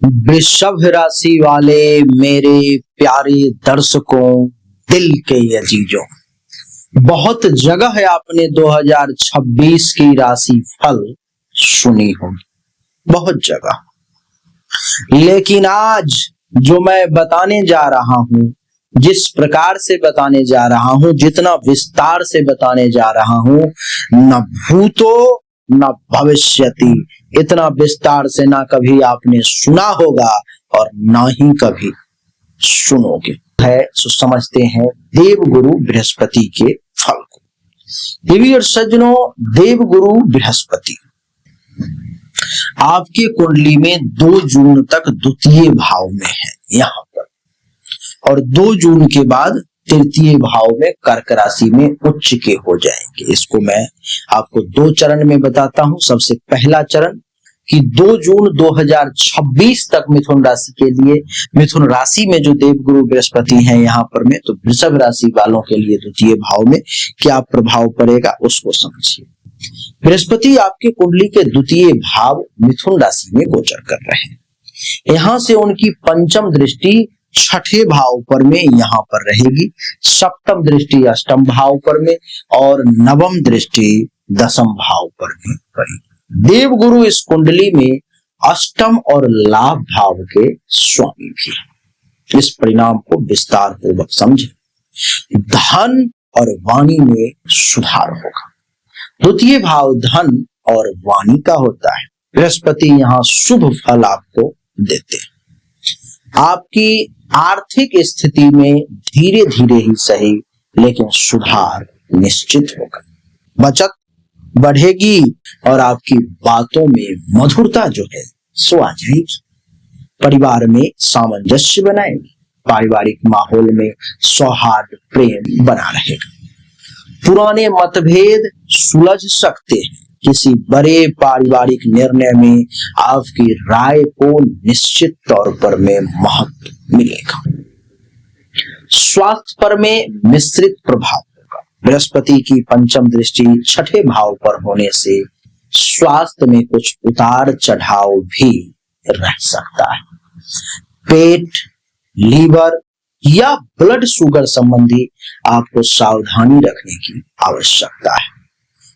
वृषभ राशि वाले मेरे प्यारे दर्शकों, दिल के अजीजों, बहुत जगह है आपने 2026 की राशि फल सुनी होगी, बहुत जगह। लेकिन आज जो मैं बताने जा रहा हूं, जिस प्रकार से बताने जा रहा हूं, जितना विस्तार से बताने जा रहा हूं, न भूतो न भविष्यति, इतना विस्तार से ना कभी आपने सुना होगा और ना ही कभी सुनोगे। है सो समझते हैं देवगुरु बृहस्पति के फल को। देवी और सज्जनों, देवगुरु बृहस्पति आपके कुंडली में 2 जून तक द्वितीय भाव में है यहां पर, और 2 जून के बाद तृतीय भाव में कर्क राशि में उच्च के हो जाएंगे। इसको मैं आपको 2 चरण में बताता हूं। सबसे पहला चरण कि 2 जून 2026 तक मिथुन राशि के लिए, मिथुन राशि में जो देवगुरु बृहस्पति हैं यहाँ पर में, तो वृषभ राशि वालों के लिए द्वितीय भाव में क्या प्रभाव पड़ेगा उसको समझिए। बृहस्पति आपके कुंडली के द्वितीय भाव मिथुन राशि में गोचर कर रहे हैं। यहां से उनकी पंचम दृष्टि छठे भाव पर में यहां पर रहेगी, सप्तम दृष्टि अष्टम भाव पर में और नवम दृष्टि दसम भाव पर में पड़ेगी। देवगुरु इस कुंडली में अष्टम और लाभ भाव के स्वामी भी हैं। इस परिणाम को विस्तार पूर्वक समझें। धन और वाणी में सुधार होगा। द्वितीय भाव धन और वाणी का होता है। बृहस्पति यहाँ शुभ फल आपको देते हैं। आपकी आर्थिक स्थिति में धीरे धीरे ही सही लेकिन सुधार निश्चित होगा। बचत बढ़ेगी और आपकी बातों में मधुरता जो है सो आ जाएगी। परिवार में सामंजस्य बनाएंगे। पारिवारिक माहौल में सौहार्द प्रेम बना रहेगा। पुराने मतभेद सुलझ सकते हैं। किसी बड़े पारिवारिक निर्णय में आपकी राय को निश्चित तौर पर में महत्व मिलेगा। स्वास्थ्य पर में मिश्रित प्रभाव होगा। बृहस्पति की पंचम दृष्टि छठे भाव पर होने से स्वास्थ्य में कुछ उतार चढ़ाव भी रह सकता है। पेट, लीवर या ब्लड शुगर संबंधी आपको सावधानी रखने की आवश्यकता है।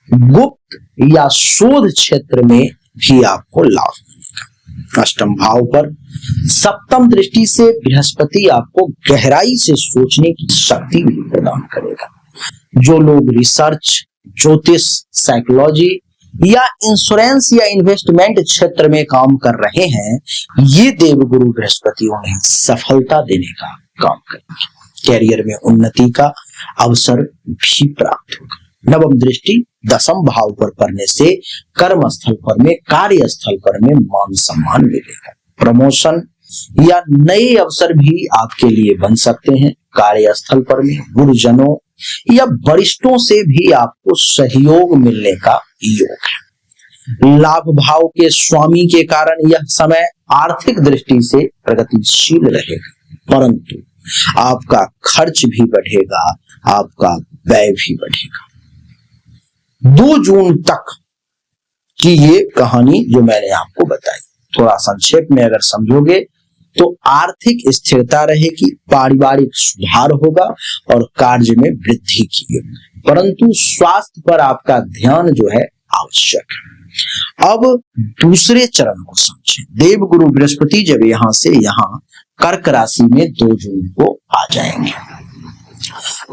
गुप्त या शोध क्षेत्र में भी आपको लाभ मिलेगा। अष्टम भाव पर सप्तम दृष्टि से बृहस्पति आपको गहराई से सोचने की शक्ति भी प्रदान करेगा। जो लोग रिसर्च, ज्योतिष, साइकोलॉजी या इंश्योरेंस या इन्वेस्टमेंट क्षेत्र में काम कर रहे हैं, ये देवगुरु बृहस्पति उन्हें सफलता देने का काम करेंगे। कैरियर में उन्नति का अवसर भी प्राप्त होगा। नवम दृष्टि दसम भाव पर पड़ने से कर्म स्थल पर में, कार्य स्थल पर में मान सम्मान मिलेगा। प्रमोशन या नए अवसर भी आपके लिए बन सकते हैं। कार्यस्थल पर में गुरुजनों या वरिष्ठों से भी आपको सहयोग मिलने का योग है। लाभ भाव के स्वामी के कारण यह समय आर्थिक दृष्टि से प्रगतिशील रहेगा, परंतु आपका खर्च भी बढ़ेगा, आपका व्यय भी बढ़ेगा। 2 जून तक की ये कहानी जो मैंने आपको बताई, थोड़ा संक्षेप में अगर समझोगे तो आर्थिक स्थिरता रहेगी, पारिवारिक सुधार होगा और कार्य में वृद्धि की, परंतु स्वास्थ्य पर आपका ध्यान जो है आवश्यक है। अब दूसरे चरण को समझें। देवगुरु बृहस्पति जब यहां से यहां कर्क राशि में 2 जून को आ जाएंगे।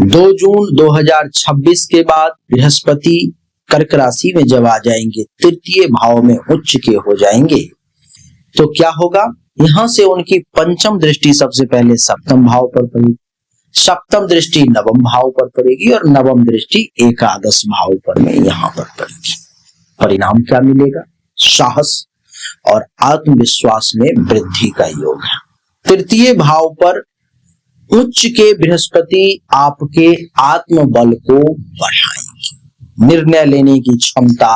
2 जून 2026 के बाद बृहस्पति कर्क राशि में जब आ जाएंगे, तृतीय भाव में उच्च के हो जाएंगे, तो क्या होगा? यहां से उनकी पंचम दृष्टि सबसे पहले सप्तम भाव पर पड़ेगी, सप्तम दृष्टि नवम भाव पर पड़ेगी और नवम दृष्टि एकादश भाव पर में यहां पर पड़ेगी। परिणाम क्या मिलेगा? साहस और आत्मविश्वास में वृद्धि का योग है। तृतीय भाव पर उच्च के बृहस्पति आपके आत्मबल को बढ़ाएंगे। निर्णय लेने की क्षमता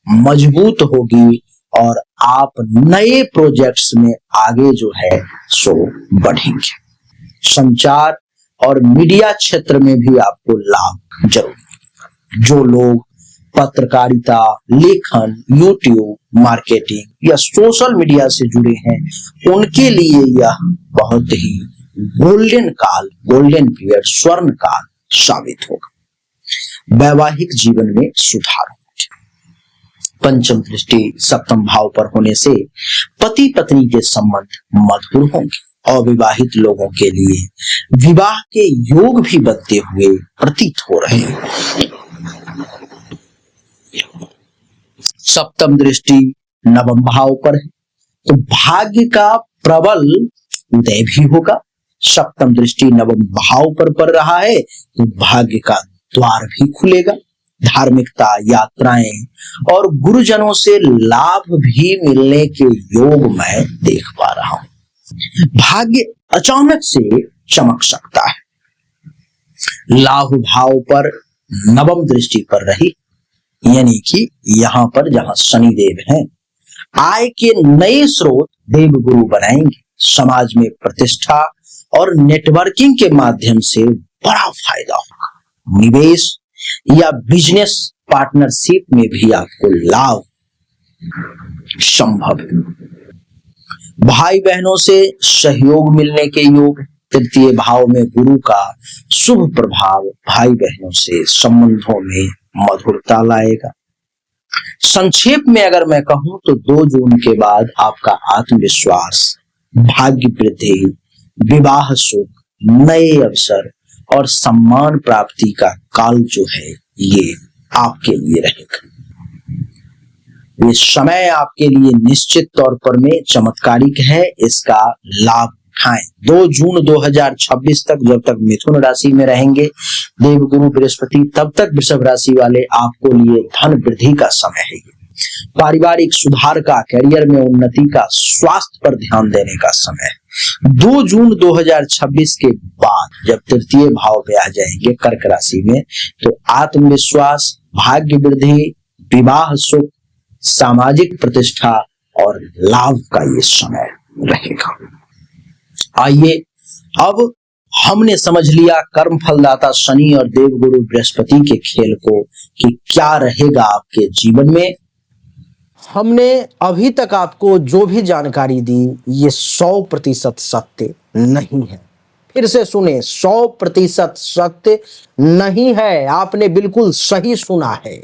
मजबूत होगी और आप नए प्रोजेक्ट्स में आगे जो है सो बढ़ेंगे। संचार और मीडिया क्षेत्र में भी आपको लाभ जरूर मिलेगा। जो लोग पत्रकारिता, लेखन, यूट्यूब, मार्केटिंग या सोशल मीडिया से जुड़े हैं, उनके लिए यह बहुत ही गोल्डन काल, गोल्डन पीरियड, स्वर्ण काल साबित होगा। वैवाहिक जीवन में सुधार। पंचम दृष्टि सप्तम भाव पर होने से पति पत्नी के संबंध मधुर होंगे। अविवाहित लोगों के लिए विवाह के योग भी बनते हुए प्रतीत हो रहे हैं। सप्तम दृष्टि नवम भाव पर है तो भाग्य का प्रबल उदय भी होगा। सप्तम दृष्टि नवम भाव पर पड़ रहा है तो भाग्य का द्वार भी खुलेगा। धार्मिकता, यात्राएं और गुरुजनों से लाभ भी मिलने के योग मैं देख पा रहा हूं। भाग्य अचानक से चमक सकता है। लाहु भाव पर नवम दृष्टि पर रही, यानी कि यहां पर जहां शनि देव हैं, आय के नए स्रोत देव गुरु बनाएंगे। समाज में प्रतिष्ठा और नेटवर्किंग के माध्यम से बड़ा फायदा होगा। निवेश या बिजनेस पार्टनरशिप में भी आपको लाभ संभव है। भाई बहनों से सहयोग मिलने के योग। तृतीय भाव में गुरु का शुभ प्रभाव भाई बहनों से संबंधों में मधुरता लाएगा। संक्षेप में अगर मैं कहूं तो 2 जून के बाद आपका आत्मविश्वास, भाग्य वृद्धि, विवाह सुख, नए अवसर और सम्मान प्राप्ति का काल जो है ये आपके लिए रहेगा। ये समय आपके लिए निश्चित तौर पर में चमत्कारिक है, इसका लाभ उठाएं। 2 जून 2026 तक जब तक मिथुन राशि में रहेंगे देवगुरु बृहस्पति, तब तक वृषभ राशि वाले आपको लिए धन वृद्धि का समय है। पारिवारिक सुधार का, करियर में उन्नति का, स्वास्थ्य पर ध्यान देने का समय है। 2 जून 2026 के बाद जब तृतीय भाव में आ जाएंगे कर्क राशि में तो आत्मविश्वास, भाग्य वृद्धि, विवाह सुख, सामाजिक प्रतिष्ठा और लाभ का ये समय रहेगा। आइए अब हमने समझ लिया कर्म फलदाता शनि और देवगुरु बृहस्पति के खेल को कि क्या रहेगा आपके जीवन में। हमने अभी तक आपको जो भी जानकारी दी ये 100% सत्य नहीं है। फिर से सुने, 100% सत्य नहीं है। आपने बिल्कुल सही सुना है।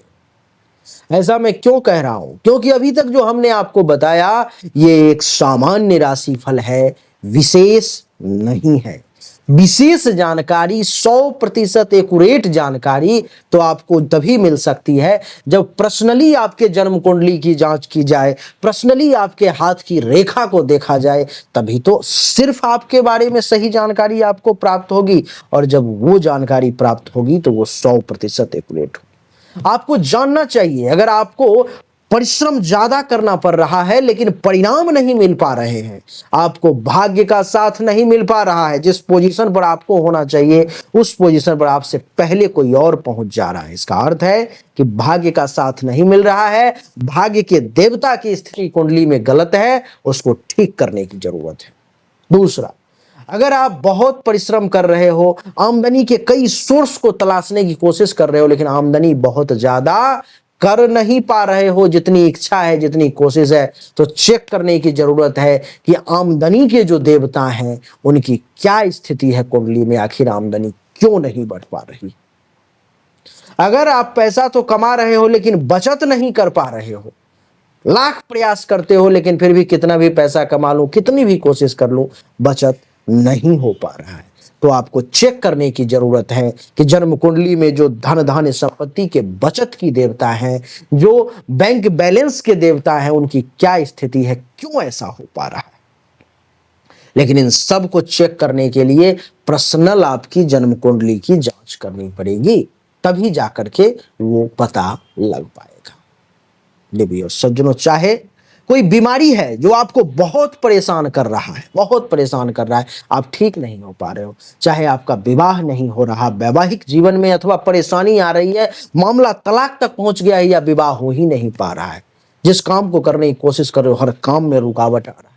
ऐसा मैं क्यों कह रहा हूं? क्योंकि अभी तक जो हमने आपको बताया ये एक सामान्य राशि फल है, विशेष नहीं है। विशेष जानकारी, 100% एक्यूरेट जानकारी तो आपको तभी मिल सकती है जब पर्सनली आपके जन्म कुंडली की जांच की जाए, पर्सनली आपके हाथ की रेखा को देखा जाए, तभी तो सिर्फ आपके बारे में सही जानकारी आपको प्राप्त होगी। और जब वो जानकारी प्राप्त होगी तो वो 100% एक्यूरेट होगी। आपको जानना चाहिए, अगर आपको परिश्रम ज्यादा करना पड़ रहा है लेकिन परिणाम नहीं मिल पा रहे हैं, आपको भाग्य का साथ नहीं मिल पा रहा है, जिस पोजीशन पर आपको होना चाहिए उस पोजीशन पर आपसे पहले कोई और पहुंच जा रहा है, इसका अर्थ है कि भाग्य का साथ नहीं मिल रहा है, भाग्य के देवता की स्थिति कुंडली में गलत है, उसको ठीक करने की जरूरत है। दूसरा, अगर आप बहुत परिश्रम कर रहे हो, आमदनी के कई सोर्स को तलाशने की कोशिश कर रहे हो लेकिन आमदनी बहुत ज्यादा कर नहीं पा रहे हो जितनी इच्छा है, जितनी कोशिश है, तो चेक करने की जरूरत है कि आमदनी के जो देवता हैं उनकी क्या स्थिति है कुंडली में, आखिर आमदनी क्यों नहीं बढ़ पा रही। अगर आप पैसा तो कमा रहे हो लेकिन बचत नहीं कर पा रहे हो, लाख प्रयास करते हो लेकिन फिर भी कितना भी पैसा कमा लूं, कितनी भी कोशिश कर लूं, बचत नहीं हो पा रहा है, तो आपको चेक करने की जरूरत है कि जन्म कुंडली में जो धन धान्य संपत्ति के बचत की देवता हैं, जो बैंक बैलेंस के देवता हैं, उनकी क्या स्थिति है, क्यों ऐसा हो पा रहा है। लेकिन इन सब को चेक करने के लिए पर्सनल आपकी जन्म कुंडली की जांच करनी पड़ेगी, तभी जाकर के वो पता लग पाएगा। देवी और सज्जनों, चाहे कोई बीमारी है जो आपको बहुत परेशान कर रहा है, बहुत परेशान कर रहा है, आप ठीक नहीं हो पा रहे हो, चाहे आपका विवाह नहीं हो रहा, वैवाहिक जीवन में अथवा परेशानी आ रही है, मामला तलाक तक पहुंच गया है या विवाह हो ही नहीं पा रहा है, जिस काम को करने की कोशिश कर रहे हो हर काम में रुकावट आ रहा है,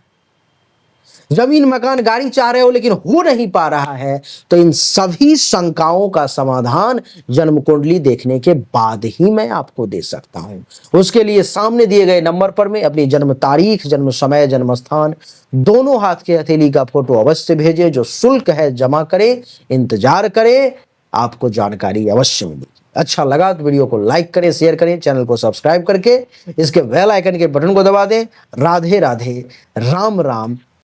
जमीन मकान गाड़ी चाह रहे हो लेकिन हो नहीं पा रहा है, तो इन सभी शंकाओं का समाधान जन्म कुंडली देखने के बाद ही मैं आपको दे सकता हूं। उसके लिए सामने दिए गए नंबर पर में अपनी जन्म तारीख, जन्म समय, जन्म स्थान दोनों हाथ के हथेली का फोटो अवश्य भेजें। जो शुल्क है जमा करें, इंतजार करें, आपको जानकारी अवश्य मिलेगी। अच्छा लगा तो वीडियो को लाइक करें, शेयर करें, चैनल को सब्सक्राइब करके इसके बेल आइकन के बटन को दबा दें। राधे राधे, राम राम,